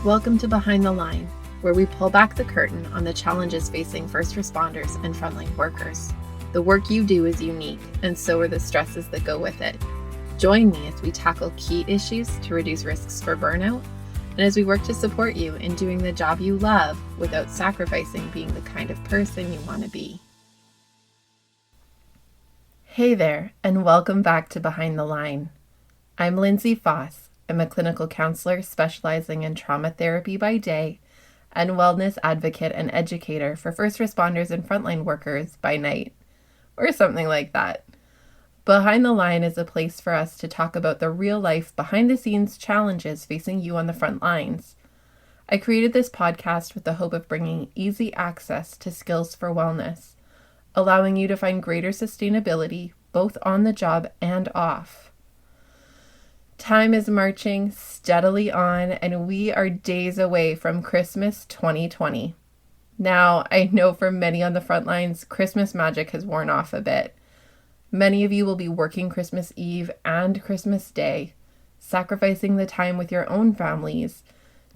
Welcome to Behind the Line, where we pull back the curtain on the challenges facing first responders and frontline workers. The work you do is unique, and so are the stresses that go with it. Join me as we tackle key issues to reduce risks for burnout, and as we work to support you in doing the job you love without sacrificing being the kind of person you want to be. Hey there, and welcome back to Behind the Line. I'm Lindsay Foss. I'm a clinical counselor specializing in trauma therapy by day and wellness advocate and educator for first responders and frontline workers by night, or something like that. Behind the Line is a place for us to talk about the real life behind the scenes challenges facing you on the front lines. I created this podcast with the hope of bringing easy access to skills for wellness, allowing you to find greater sustainability both on the job and off. Time is marching steadily on, and we are days away from Christmas 2020. Now, I know for many on the front lines, Christmas magic has worn off a bit. Many of you will be working Christmas Eve and Christmas Day, sacrificing the time with your own families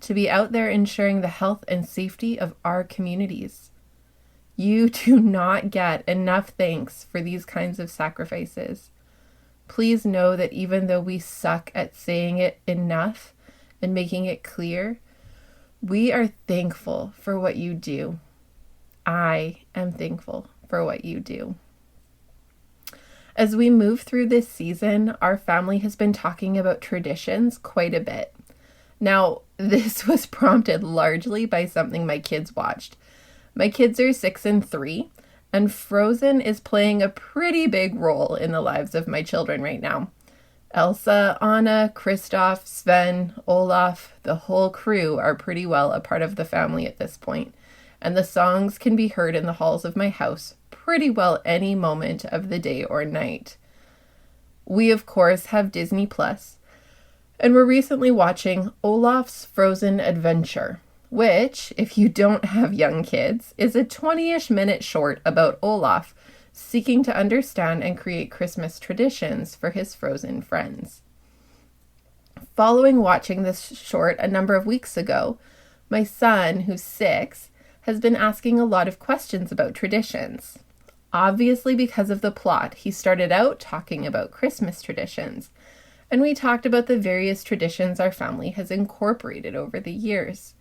to be out there ensuring the health and safety of our communities. You do not get enough thanks for these kinds of sacrifices. Please know that even though we suck at saying it enough and making it clear, we are thankful for what you do. I am thankful for what you do. As we move through this season, our family has been talking about traditions quite a bit. Now, this was prompted largely by something my kids watched. My kids are 6 and 3, and Frozen is playing a pretty big role in the lives of my children right now. Elsa, Anna, Kristoff, Sven, Olaf, the whole crew are pretty well a part of the family at this point, and the songs can be heard in the halls of my house pretty well any moment of the day or night. We, of course, have Disney Plus, and we're recently watching Olaf's Frozen Adventure, which, if you don't have young kids, is a 20-ish minute short about Olaf seeking to understand and create Christmas traditions for his frozen friends. Following watching this short a number of weeks ago, my son, who's 6, has been asking a lot of questions about traditions. Obviously, because of the plot, he started out talking about Christmas traditions, and we talked about the various traditions our family has incorporated over the years.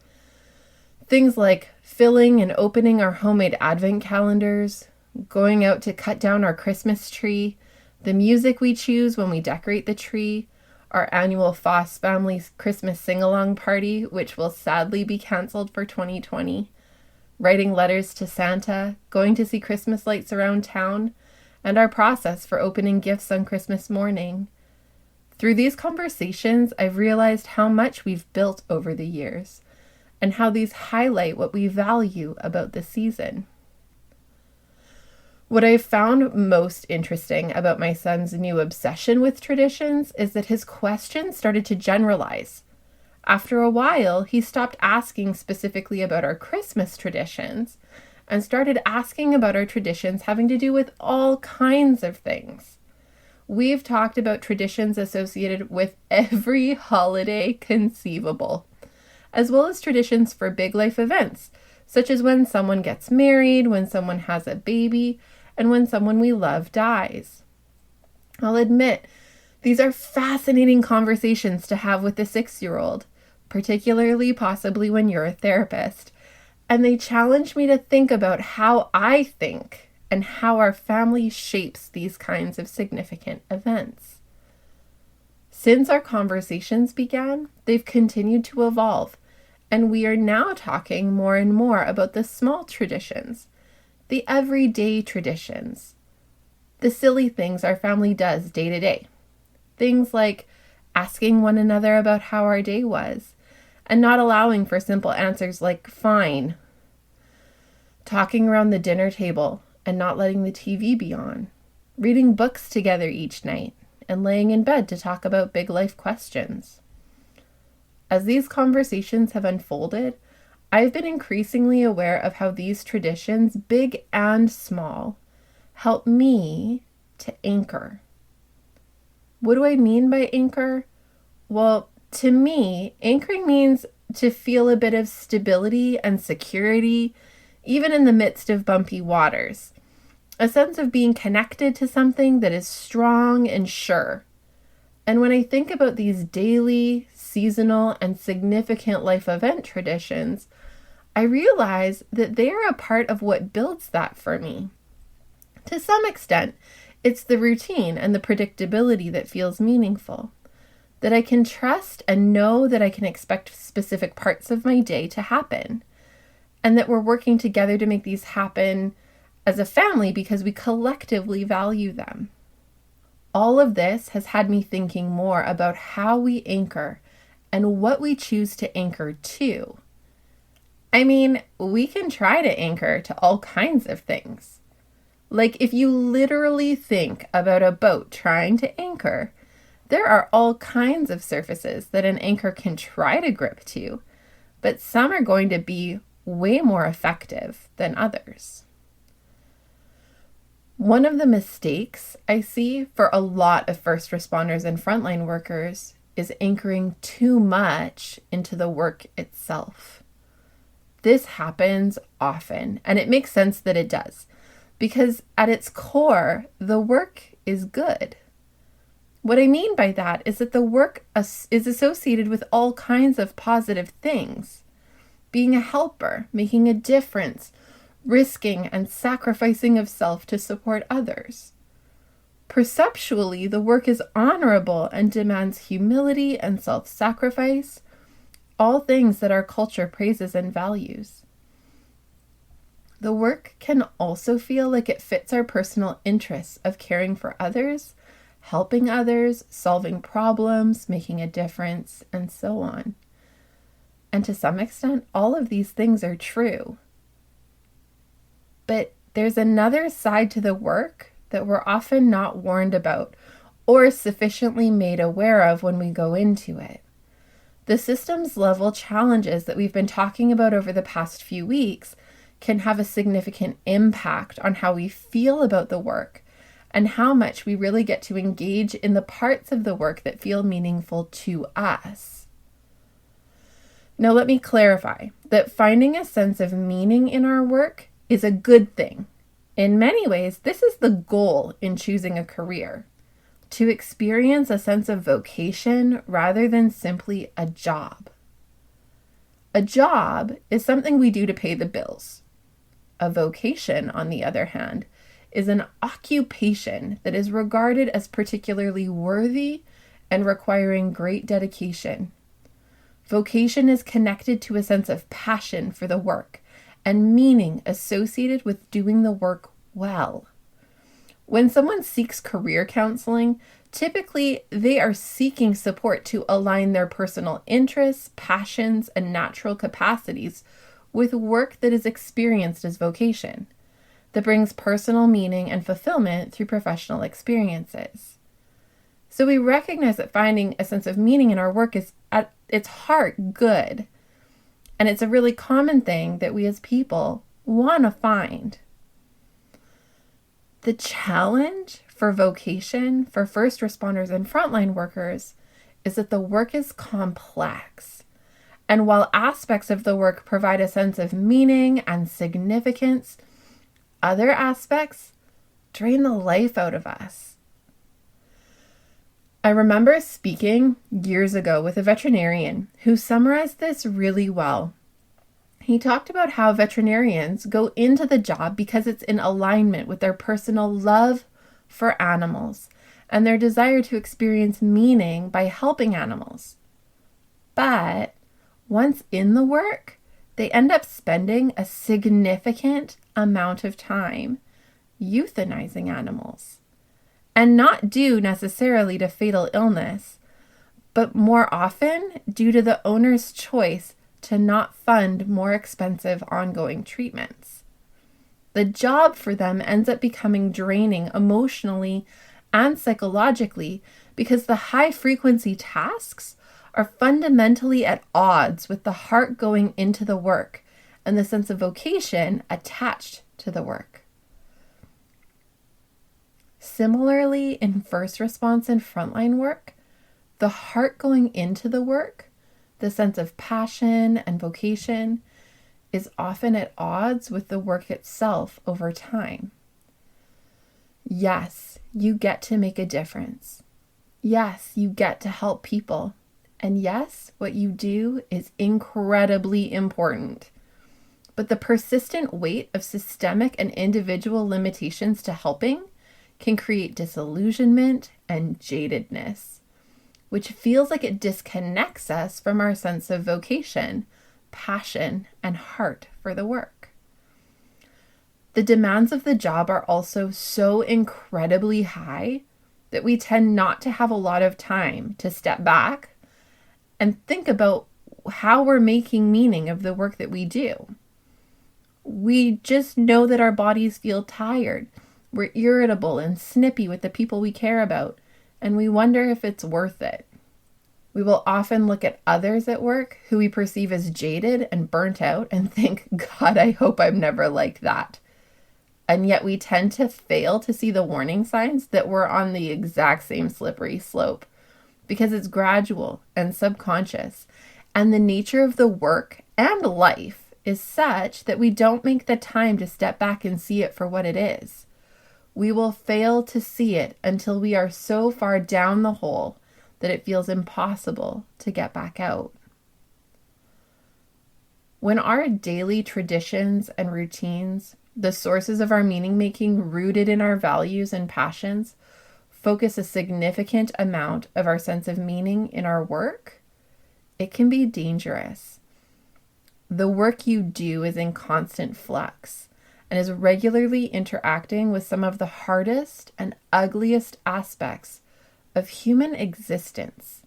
Things like filling and opening our homemade advent calendars, going out to cut down our Christmas tree, the music we choose when we decorate the tree, our annual Foss family Christmas sing-along party, which will sadly be canceled for 2020, writing letters to Santa, going to see Christmas lights around town, and our process for opening gifts on Christmas morning. Through these conversations, I've realized how much we've built over the years, and how these highlight what we value about the season. What I've found most interesting about my son's new obsession with traditions is that his questions started to generalize. After a while, he stopped asking specifically about our Christmas traditions and started asking about our traditions having to do with all kinds of things. We've talked about traditions associated with every holiday conceivable, as well as traditions for big life events, such as when someone gets married, when someone has a baby, and when someone we love dies. I'll admit, these are fascinating conversations to have with a 6-year-old, particularly possibly when you're a therapist, and they challenge me to think about how I think and how our family shapes these kinds of significant events. Since our conversations began, they've continued to evolve, and we are now talking more and more about the small traditions, the everyday traditions, the silly things our family does day to day. Things like asking one another about how our day was, and not allowing for simple answers like fine. Talking around the dinner table and not letting the TV be on. Reading books together each night, and laying in bed to talk about big life questions. As these conversations have unfolded, I've been increasingly aware of how these traditions, big and small, help me to anchor. What do I mean by anchor? Well, to me, anchoring means to feel a bit of stability and security, even in the midst of bumpy waters. A sense of being connected to something that is strong and sure. And when I think about these daily, seasonal, and significant life event traditions, I realize that they are a part of what builds that for me. To some extent, it's the routine and the predictability that feels meaningful, that I can trust and know that I can expect specific parts of my day to happen, and that we're working together to make these happen as a family because we collectively value them. All of this has had me thinking more about how we anchor and what we choose to anchor to. I mean, we can try to anchor to all kinds of things. Like if you literally think about a boat trying to anchor, there are all kinds of surfaces that an anchor can try to grip to, but some are going to be way more effective than others. One of the mistakes I see for a lot of first responders and frontline workers is anchoring too much into the work itself. This happens often, and it makes sense that it does, because at its core, the work is good. What I mean by that is that the work is associated with all kinds of positive things. Being a helper, making a difference, risking and sacrificing of self to support others. Perceptually, the work is honorable and demands humility and self-sacrifice, all things that our culture praises and values. The work can also feel like it fits our personal interests of caring for others, helping others, solving problems, making a difference, and so on. And to some extent, all of these things are true. But there's another side to the work that we're often not warned about or sufficiently made aware of when we go into it. The systems level challenges that we've been talking about over the past few weeks can have a significant impact on how we feel about the work and how much we really get to engage in the parts of the work that feel meaningful to us. Now, let me clarify that finding a sense of meaning in our work is a good thing. In many ways, this is the goal in choosing a career, to experience a sense of vocation rather than simply a job. A job is something we do to pay the bills. A vocation, on the other hand, is an occupation that is regarded as particularly worthy and requiring great dedication. Vocation is connected to a sense of passion for the work and meaning associated with doing the work well. When someone seeks career counseling, typically they are seeking support to align their personal interests, passions, and natural capacities with work that is experienced as vocation, that brings personal meaning and fulfillment through professional experiences. So we recognize that finding a sense of meaning in our work is at its heart good. And it's a really common thing that we as people want to find. The challenge for vocation for first responders and frontline workers is that the work is complex. And while aspects of the work provide a sense of meaning and significance, other aspects drain the life out of us. I remember speaking years ago with a veterinarian who summarized this really well. He talked about how veterinarians go into the job because it's in alignment with their personal love for animals and their desire to experience meaning by helping animals. But once in the work, they end up spending a significant amount of time euthanizing animals. And not due necessarily to fatal illness, but more often due to the owner's choice to not fund more expensive ongoing treatments. The job for them ends up becoming draining emotionally and psychologically because the high-frequency tasks are fundamentally at odds with the heart going into the work and the sense of vocation attached to the work. Similarly, in first response and frontline work, the heart going into the work The sense of passion and vocation is often at odds with the work itself over time. Yes, you get to make a difference. Yes, you get to help people. And yes, what you do is incredibly important. But the persistent weight of systemic and individual limitations to helping can create disillusionment and jadedness, which feels like it disconnects us from our sense of vocation, passion, and heart for the work. The demands of the job are also so incredibly high that we tend not to have a lot of time to step back and think about how we're making meaning of the work that we do. We just know that our bodies feel tired. We're irritable and snippy with the people we care about, and we wonder if it's worth it. We will often look at others at work who we perceive as jaded and burnt out and think, God, I hope I'm never like that. And yet we tend to fail to see the warning signs that we're on the exact same slippery slope, because it's gradual and subconscious, and the nature of the work and life is such that we don't make the time to step back and see it for what it is. We will fail to see it until we are so far down the hole that it feels impossible to get back out. When our daily traditions and routines, the sources of our meaning making rooted in our values and passions, focus a significant amount of our sense of meaning in our work, it can be dangerous. The work you do is in constant flux and is regularly interacting with some of the hardest and ugliest aspects of human existence.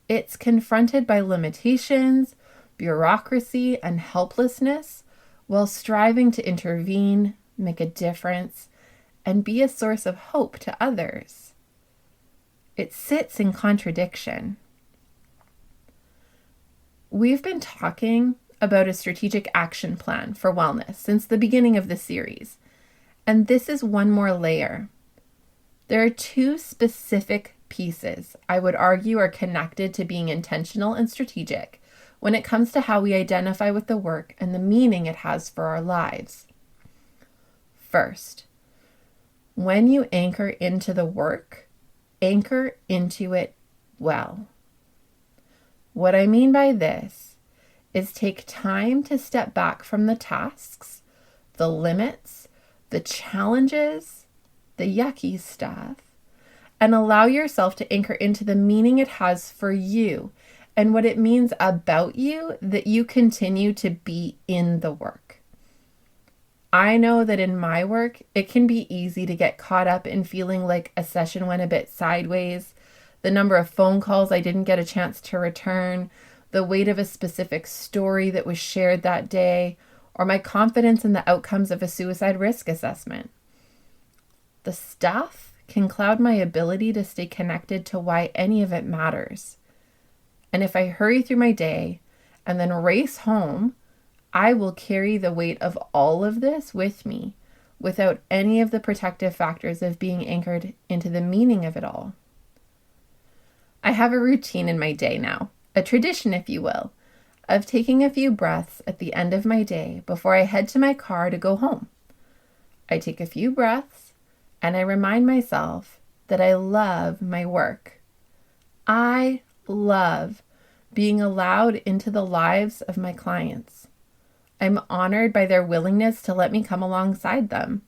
It's confronted by limitations, bureaucracy, and helplessness while striving to intervene, make a difference, and be a source of hope to others. It sits in contradiction. We've been talking about a strategic action plan for wellness since the beginning of the series, and this is one more layer. There are two specific pieces I would argue are connected to being intentional and strategic when it comes to how we identify with the work and the meaning it has for our lives. First, when you anchor into the work, anchor into it well. What I mean by this is take time to step back from the tasks, the limits, the challenges, the yucky stuff, and allow yourself to anchor into the meaning it has for you and what it means about you that you continue to be in the work. I know that in my work, it can be easy to get caught up in feeling like a session went a bit sideways, the number of phone calls I didn't get a chance to return, the weight of a specific story that was shared that day, or my confidence in the outcomes of a suicide risk assessment. The stuff can cloud my ability to stay connected to why any of it matters. And if I hurry through my day and then race home, I will carry the weight of all of this with me without any of the protective factors of being anchored into the meaning of it all. I have a routine in my day now, a tradition, if you will, of taking a few breaths at the end of my day before I head to my car to go home. I take a few breaths and I remind myself that I love my work. I love being allowed into the lives of my clients. I'm honored by their willingness to let me come alongside them.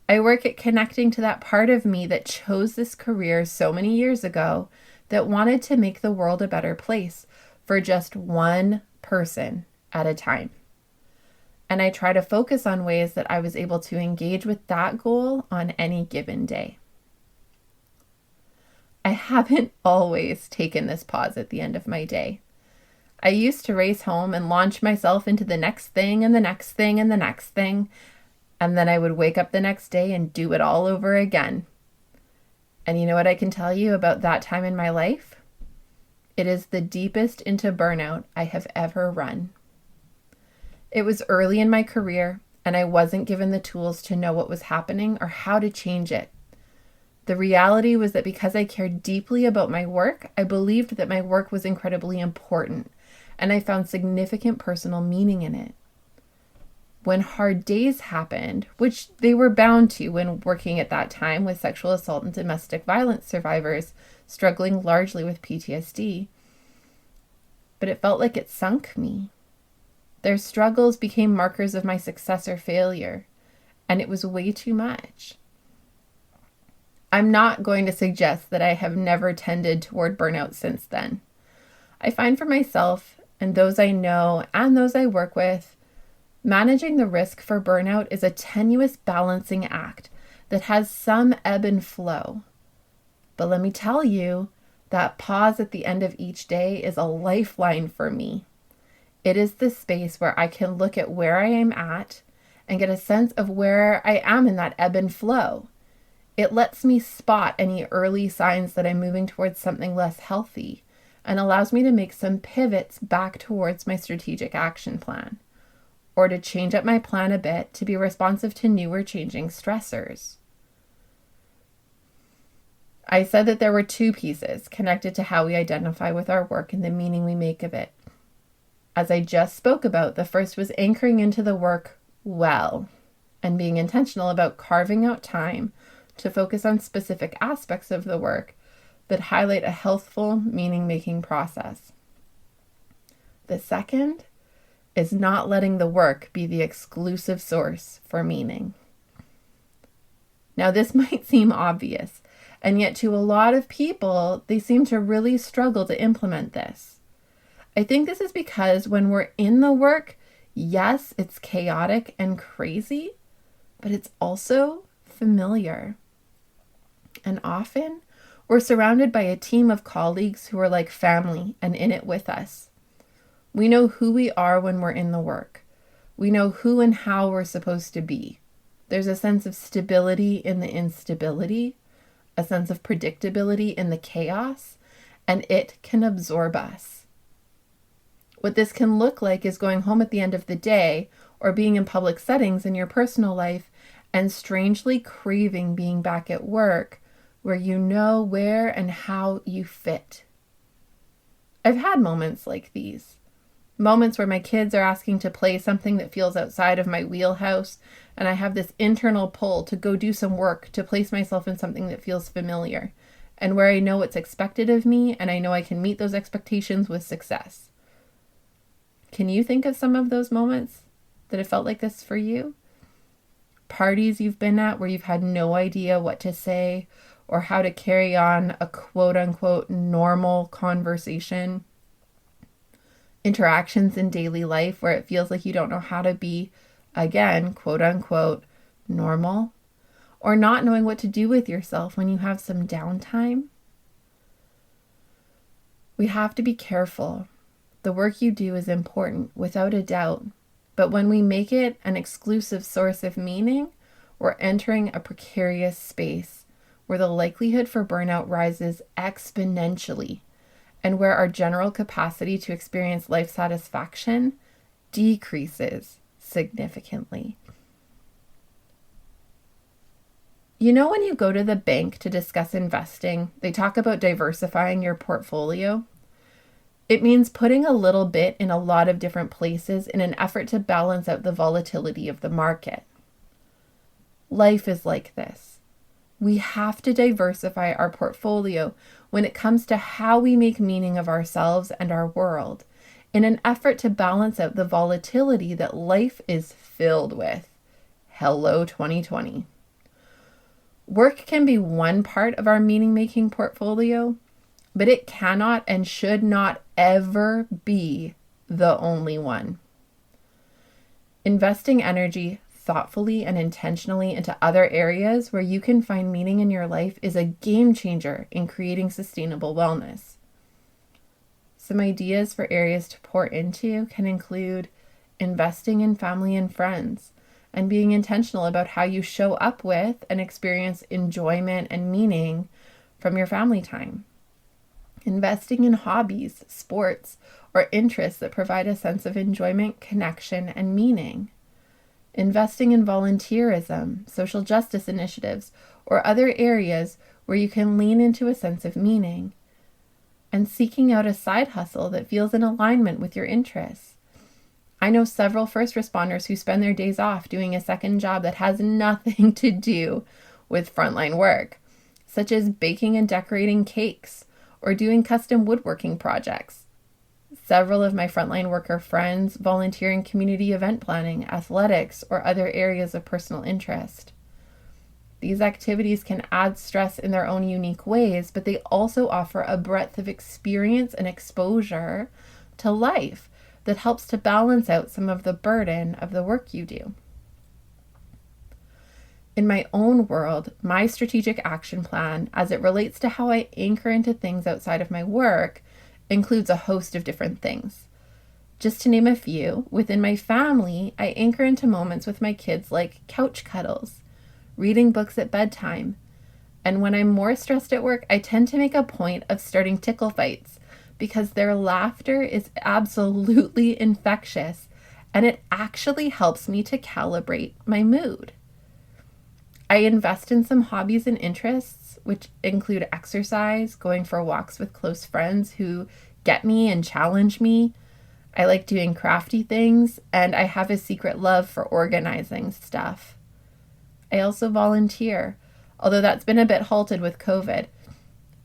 I work at connecting to that part of me that chose this career so many years ago that wanted to make the world a better place for just one person at a time. And I try to focus on ways that I was able to engage with that goal on any given day. I haven't always taken this pause at the end of my day. I used to race home and launch myself into the next thing and the next thing and the next thing, and then I would wake up the next day and do it all over again. And you know what I can tell you about that time in my life? It is the deepest into burnout I have ever run. It was early in my career, and I wasn't given the tools to know what was happening or how to change it. The reality was that because I cared deeply about my work, I believed that my work was incredibly important, and I found significant personal meaning in it. When hard days happened, which they were bound to when working at that time with sexual assault and domestic violence survivors struggling largely with PTSD, but it felt like it sunk me. Their struggles became markers of my success or failure, and it was way too much. I'm not going to suggest that I have never tended toward burnout since then. I find for myself and those I know and those I work with, managing the risk for burnout is a tenuous balancing act that has some ebb and flow. But let me tell you, that pause at the end of each day is a lifeline for me. It is the space where I can look at where I am at and get a sense of where I am in that ebb and flow. It lets me spot any early signs that I'm moving towards something less healthy and allows me to make some pivots back towards my strategic action plan, or to change up my plan a bit to be responsive to newer changing stressors. I said that there were two pieces connected to how we identify with our work and the meaning we make of it. As I just spoke about, the first was anchoring into the work well and being intentional about carving out time to focus on specific aspects of the work that highlight a healthful, meaning-making process. The second is not letting the work be the exclusive source for meaning. Now, this might seem obvious, and yet to a lot of people, they seem to really struggle to implement this. I think this is because when we're in the work, yes, it's chaotic and crazy, but it's also familiar. And often, we're surrounded by a team of colleagues who are like family and in it with us. We know who we are when we're in the work. We know who and how we're supposed to be. There's a sense of stability in the instability, a sense of predictability in the chaos, and it can absorb us. What this can look like is going home at the end of the day or being in public settings in your personal life and strangely craving being back at work where you know where and how you fit. I've had moments like these. Moments where my kids are asking to play something that feels outside of my wheelhouse, and I have this internal pull to go do some work to place myself in something that feels familiar, and where I know what's expected of me, and I know I can meet those expectations with success. Can you think of some of those moments that have felt like this for you? Parties you've been at where you've had no idea what to say or how to carry on a quote-unquote normal conversation. Interactions in daily life where it feels like you don't know how to be, again, quote-unquote normal, or not knowing what to do with yourself when you have some downtime. We have to be careful. The work you do is important, without a doubt, but when we make it an exclusive source of meaning, we're entering a precarious space where the likelihood for burnout rises exponentially, and where our general capacity to experience life satisfaction decreases significantly. You know, when you go to the bank to discuss investing, they talk about diversifying your portfolio. It means putting a little bit in a lot of different places in an effort to balance out the volatility of the market. Life is like this. We have to diversify our portfolio when it comes to how we make meaning of ourselves and our world, in an effort to balance out the volatility that life is filled with. Hello, 2020. Work can be one part of our meaning-making portfolio, but it cannot and should not ever be the only one. Investing energy thoughtfully and intentionally into other areas where you can find meaning in your life is a game changer in creating sustainable wellness. Some ideas for areas to pour into can include investing in family and friends, and being intentional about how you show up with and experience enjoyment and meaning from your family time. Investing in hobbies, sports, or interests that provide a sense of enjoyment, connection, and meaning. Investing in volunteerism, social justice initiatives, or other areas where you can lean into a sense of meaning, and seeking out a side hustle that feels in alignment with your interests. I know several first responders who spend their days off doing a second job that has nothing to do with frontline work, such as baking and decorating cakes or doing custom woodworking projects. Several of my frontline worker friends volunteer in community event planning, athletics, or other areas of personal interest. These activities can add stress in their own unique ways, but they also offer a breadth of experience and exposure to life that helps to balance out some of the burden of the work you do. In my own world, my strategic action plan, as it relates to how I anchor into things outside of my work, includes a host of different things. Just to name a few, within my family, I anchor into moments with my kids like couch cuddles, reading books at bedtime, and when I'm more stressed at work, I tend to make a point of starting tickle fights because their laughter is absolutely infectious and it actually helps me to calibrate my mood. I invest in some hobbies and interests, which include exercise, going for walks with close friends who get me and challenge me. I like doing crafty things, and I have a secret love for organizing stuff. I also volunteer, although that's been a bit halted with COVID.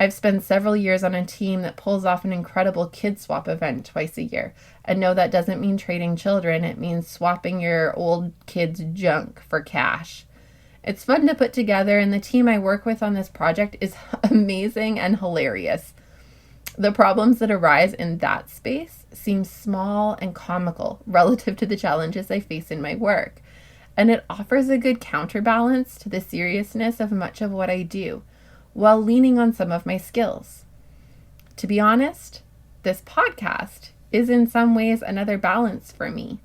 I've spent several years on a team that pulls off an incredible kid swap event twice a year. And no, that doesn't mean trading children. It means swapping your old kid's junk for cash. It's fun to put together, and the team I work with on this project is amazing and hilarious. The problems that arise in that space seem small and comical relative to the challenges I face in my work. And it offers a good counterbalance to the seriousness of much of what I do, while leaning on some of my skills. To be honest, this podcast is in some ways another balance for me,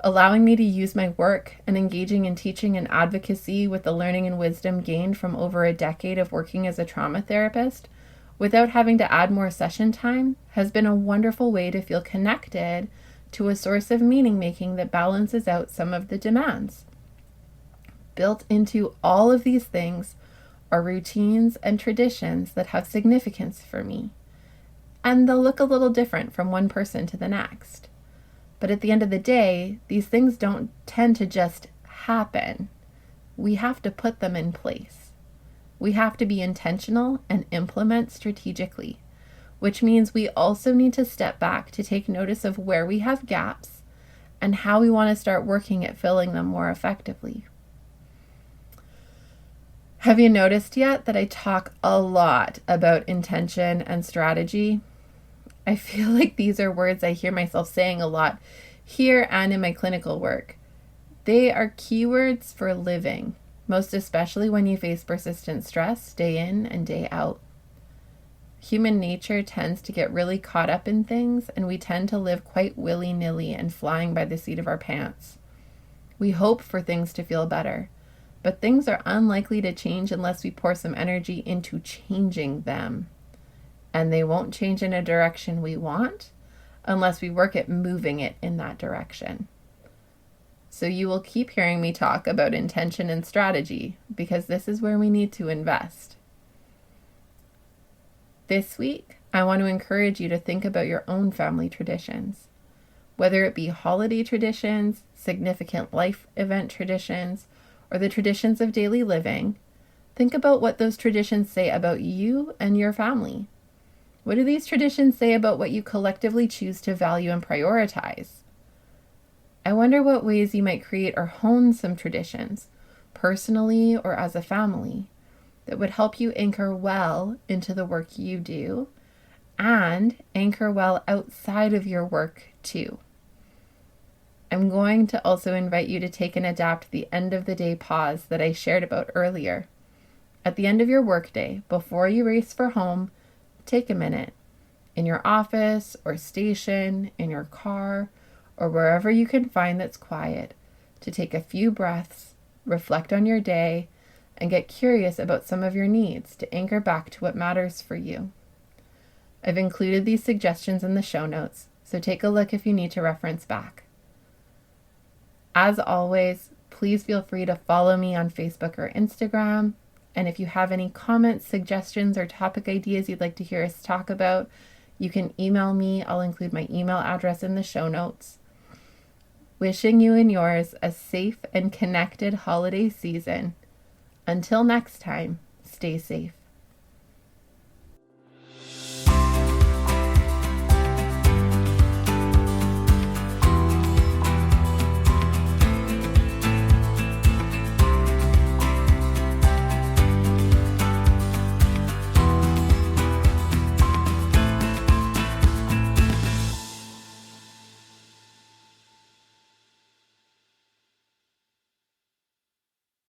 allowing me to use my work and engaging in teaching and advocacy with the learning and wisdom gained from over a decade of working as a trauma therapist without having to add more session time has been a wonderful way to feel connected to a source of meaning making that balances out some of the demands. Built into all of these things are routines and traditions that have significance for me, and they'll look a little different from one person to the next. But at the end of the day, these things don't tend to just happen. We have to put them in place. We have to be intentional and implement strategically, which means we also need to step back to take notice of where we have gaps and how we want to start working at filling them more effectively. Have you noticed yet that I talk a lot about intention and strategy? I feel like these are words I hear myself saying a lot here and in my clinical work. They are keywords for living, most especially when you face persistent stress day in and day out. Human nature tends to get really caught up in things, and we tend to live quite willy-nilly and flying by the seat of our pants. We hope for things to feel better, but things are unlikely to change unless we pour some energy into changing them. And they won't change in a direction we want unless we work at moving it in that direction. So you will keep hearing me talk about intention and strategy because this is where we need to invest. This week, I want to encourage you to think about your own family traditions. Whether it be holiday traditions, significant life event traditions, or the traditions of daily living, think about what those traditions say about you and your family. What do these traditions say about what you collectively choose to value and prioritize? I wonder what ways you might create or hone some traditions, personally or as a family, that would help you anchor well into the work you do and anchor well outside of your work too. I'm going to also invite you to take and adapt the end of the day pause that I shared about earlier. At the end of your workday, before you race for home, take a minute in your office or station, in your car, or wherever you can find that's quiet to take a few breaths, reflect on your day, and get curious about some of your needs to anchor back to what matters for you. I've included these suggestions in the show notes, so take a look if you need to reference back. As always, please feel free to follow me on Facebook or Instagram And if you have any comments, suggestions, or topic ideas you'd like to hear us talk about, you can email me. I'll include my email address in the show notes. Wishing you and yours a safe and connected holiday season. Until next time, stay safe.